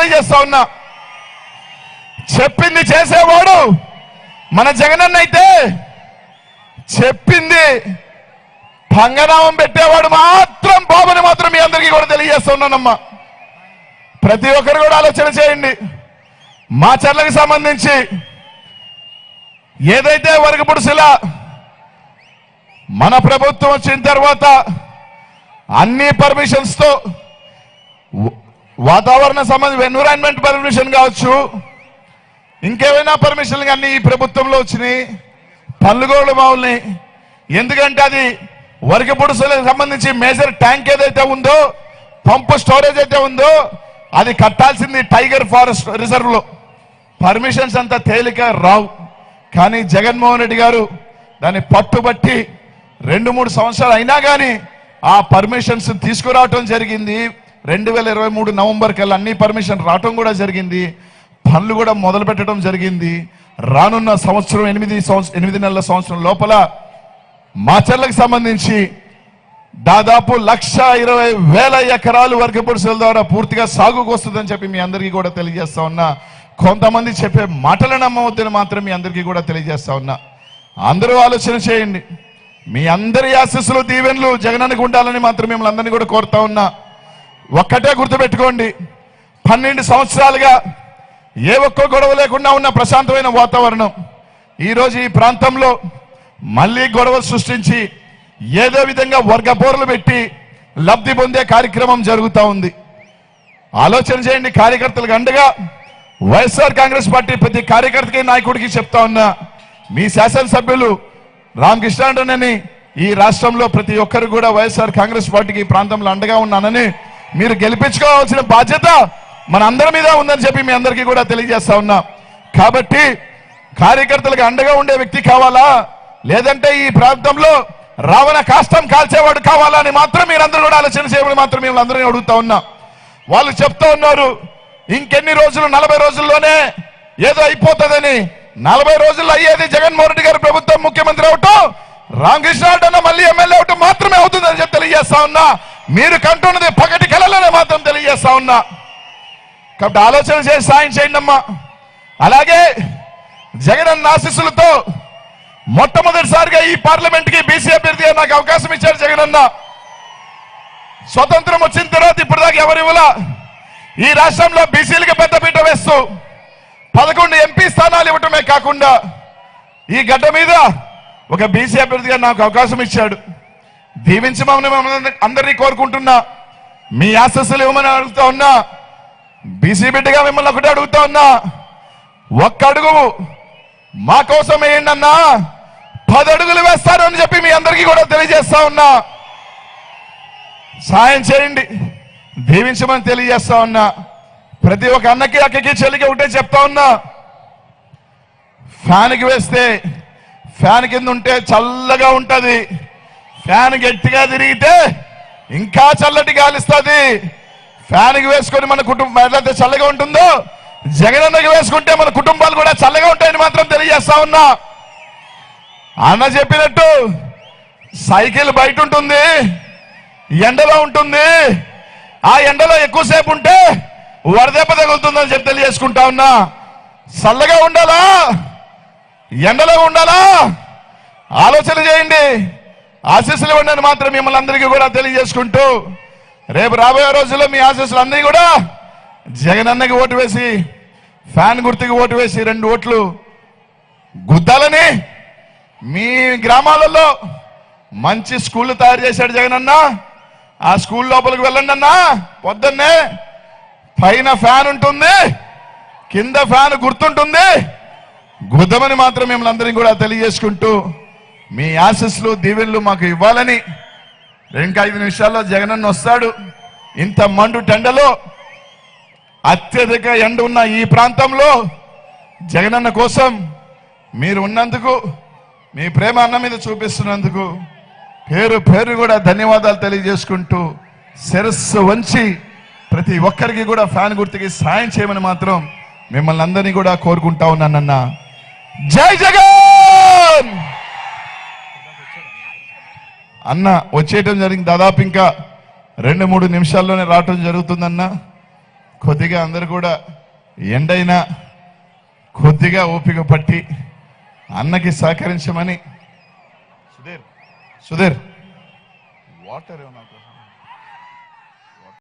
తెలియజేస్తా ఉన్నా. చెప్పింది చేసేవాడు మన జగనన్న అయితే, చెప్పింది పంగనామం పెట్టేవాడు మాత్రం బాబుని మాత్రం మీ అందరికీ కూడా తెలియజేస్తా ఉన్నానమ్మా. ప్రతి ఒక్కరు కూడా ఆలోచన చేయండి. మా చర్లకు సంబంధించి ఏదైతే వరకపుడుసుల మన ప్రభుత్వం వచ్చిన తర్వాత అన్ని పర్మిషన్స్ తో వాతావరణ సంబంధించి ఎన్విరాన్మెంట్ పర్మిషన్ కావచ్చు, ఇంకేమైనా పర్మిషన్లు అన్ని ఈ ప్రభుత్వంలో వచ్చినాయి. పల్లుగోళ్ళు బావుల్ని, ఎందుకంటే అది వరకపుడుసులకు సంబంధించి మేజర్ ట్యాంక్ ఏదైతే ఉందో, పంపు స్టోరేజ్ అయితే ఉందో, అది కట్టాల్సింది టైగర్ ఫారెస్ట్ రిజర్వ్ లో. పర్మిషన్స్ అంతా తేలిక రావు. కానీ జగన్మోహన్ రెడ్డి గారు దాన్ని పట్టుబట్టి 2-3 సంవత్సరాలు అయినా కానీ ఆ పర్మిషన్స్ తీసుకురావటం జరిగింది. 2023 నవంబర్ కల్లా అన్ని పర్మిషన్ రావటం కూడా జరిగింది. పనులు కూడా మొదలు పెట్టడం జరిగింది. రానున్న సంవత్సరం 8 నెలల సంవత్సరం లోపల మాచర్లకు సంబంధించి దాదాపు 1,20,000 ఎకరాలు వరకపుడుసుల ద్వారా పూర్తిగా సాగుకు వస్తుందని చెప్పి మీ అందరికీ కూడా తెలియజేస్తా ఉన్నా. కొంతమంది చెప్పే మాటలు నమ్మవద్దని మాత్రం మీ అందరికీ కూడా తెలియజేస్తా ఉన్నా. అందరూ ఆలోచన చేయండి. మీ అందరి ఆశీస్సులు దీవెనలు జగనన్నకు ఉండాలని మాత్రం మిమ్మల్ని అందరినీ కూడా కోరుతా ఉన్నా. ఒక్కటే గుర్తుపెట్టుకోండి, 12 సంవత్సరాలుగా ఏ ఒక్క గొడవ లేకుండా ఉన్న ప్రశాంతమైన వాతావరణం ఈరోజు ఈ ప్రాంతంలో మళ్ళీ గొడవలు సృష్టించి ఏదో విధంగా వర్గ పోర్లు పెట్టి లబ్ధి పొందే కార్యక్రమం జరుగుతూ ఉంది. ఆలోచన చేయండి. కార్యకర్తలకు అండగా వైఎస్ఆర్ కాంగ్రెస్ పార్టీ ప్రతి కార్యకర్తకి నాయకుడికి చెప్తా ఉన్నా, మీ శాసనసభ్యులు రామకృష్ణారెడ్డిని ఈ రాష్ట్రంలో ప్రతి ఒక్కరు కూడా వైఎస్ఆర్ కాంగ్రెస్ పార్టీకి ఈ ప్రాంతంలో అండగా ఉన్నానని మీరు గెలిపించుకోవాల్సిన బాధ్యత మన అందరి మీద ఉందని చెప్పి మీ అందరికీ కూడా తెలియజేస్తా ఉన్నా. కాబట్టి కార్యకర్తలకు అండగా ఉండే వ్యక్తి కావాలా, లేదంటే ఈ ప్రాంతంలో రావణ కాష్టం కాల్చేవాడు కావాలా అని మాత్రం మీరందరూ కూడా ఆలోచన చేయమని మాత్రం మిమ్మల్ని అందరినీ అడుగుతా ఉన్నా. వాళ్ళు చెప్తా ఉన్నారు ఇంకెన్ని రోజులు, 40 రోజుల్లోనే ఏదో అయిపోతుందని. 40 రోజుల్లో అయ్యేది జగన్మోహన్ రెడ్డి గారు ప్రభుత్వం ముఖ్యమంత్రి అవటం, రామకృష్ణారెడ్డి మళ్ళీ ఎమ్మెల్యే అవటం మాత్రమే అవుతుందని చెప్పి తెలియజేస్తా ఉన్నా. మీరు కంటున్నది పగటి కలలోనే మాత్రం తెలియజేస్తా ఉన్నా. కాబట్టి ఆలోచన చేసి సాయం చేయండి అమ్మా. అలాగే జగనన్న ఆశీస్సులతో మొట్టమొదటిసారిగా ఈ పార్లమెంట్ కి బీసీ అభ్యర్థిగా నాకు అవకాశం ఇచ్చారు జగనన్న. స్వతంత్రం వచ్చిన తర్వాత ఇప్పుడు దాకా ఎవరు ఇవ్వలా. ఈ రాష్ట్రంలో బీసీలకు పెద్దపీట వేస్తూ 11 ఎంపీ స్థానాలు ఇవ్వటమే కాకుండా ఈ గడ్డ మీద ఒక బీసీ అభ్యర్థిగా నాకు అవకాశం ఇచ్చాడు. దీవించమని అందరినీ కోరుకుంటున్నా. మీ ఆశస్సులు ఇవ్వమని అడుగుతా ఉన్నా. బీసీ బిడ్డగా మిమ్మల్ని ఒకటే అడుగుతా ఉన్నా, ఒక్క అడుగు మా కోసం వేయండి అన్నా, 10 అడుగులు వేస్తారు అని చెప్పి మీ అందరికీ కూడా తెలియజేస్తా ఉన్నా. సాయం చేయండి, దీవించమని తెలియజేస్తా ఉన్నా. ప్రతి ఒక్క అన్నకి అక్కకి చెల్లికి ఒకటే చెప్తా ఉన్నా, ఫ్యాన్కి వేస్తే ఫ్యాన్ కింద ఉంటే చల్లగా ఉంటది, ఫ్యాన్ గట్టిగా తిరిగితే ఇంకా చల్లటి గాలిస్తుంది. ఫ్యాన్కి వేసుకొని మన కుటుంబం ఎట్లయితే చల్లగా ఉంటుందో జగనన్నకి వేసుకుంటే మన కుటుంబాలు కూడా చల్లగా ఉంటాయని మాత్రం తెలియజేస్తా ఉన్నా. అన్న చెప్పినట్టు సైకిల్ బయట ఉంటుంది, ఎండలో ఉంటుంది. ఆ ఎండలో ఎక్కువసేపు ఉంటే వరదెబ్బ తగులుతుందని చెప్పి తెలియజేసుకుంటా ఉన్నా. చల్లగా ఉండాలా, ఎండలో ఉండాలా, ఆలోచన చేయండి. ఆశీస్సులు ఇవ్వండి మాత్రం మిమ్మల్ని అందరికీ కూడా తెలియజేసుకుంటూ, రేపు రాబోయే రోజుల్లో మీ ఆశీస్సులు అందరికీ కూడా జగనన్నకి ఓటు వేసి, ఫ్యాన్ గుర్తుకి ఓటు వేసి 2 ఓట్లు గుద్దాలని, మీ గ్రామాలలో మంచి స్కూళ్ళు తయారు చేశాడు జగనన్న. ఆ స్కూల్ లోపలికి వెళ్ళండి అన్నా. పొద్దున్నే పైన ఫ్యాన్ ఉంటుంది, కింద ఫ్యాన్ గుర్తుంటుంది, గుద్దమని మాత్రం మిమ్మల్ని అందరినీ కూడా తెలియజేసుకుంటూ, మీ ఆశీస్సులు దీవెనలు మాకు ఇవ్వాలని. ఇంకా 5 నిమిషాల్లో జగనన్న వస్తాడు. ఇంత మండు టెండలో అత్యధిక ఎండ ఉన్న ఈ ప్రాంతంలో జగనన్న కోసం మీరు ఉన్నందుకు, మీ ప్రేమ అన్న మీద చూపిస్తున్నందుకు పేరు పేరు కూడా ధన్యవాదాలు తెలియజేసుకుంటూ, శిరస్సు వంచి ప్రతి ఒక్కరికి కూడా ఫ్యాన్ గుర్తుకి సాయం చేయమని మాత్రం మిమ్మల్ని అందరినీ కూడా కోరుకుంటా ఉన్నానన్న. జై జగన్ అన్న వచ్చేయటం జరిగింది. దాదాపు ఇంకా 2-3 నిమిషాల్లోనే రావటం జరుగుతుందన్న. కొద్దిగా అందరు కూడా ఎండైనా కొద్దిగా ఓపిక పట్టి అన్నకి సహకరించమని సుధీర్ వాటర్ ఏమన్నా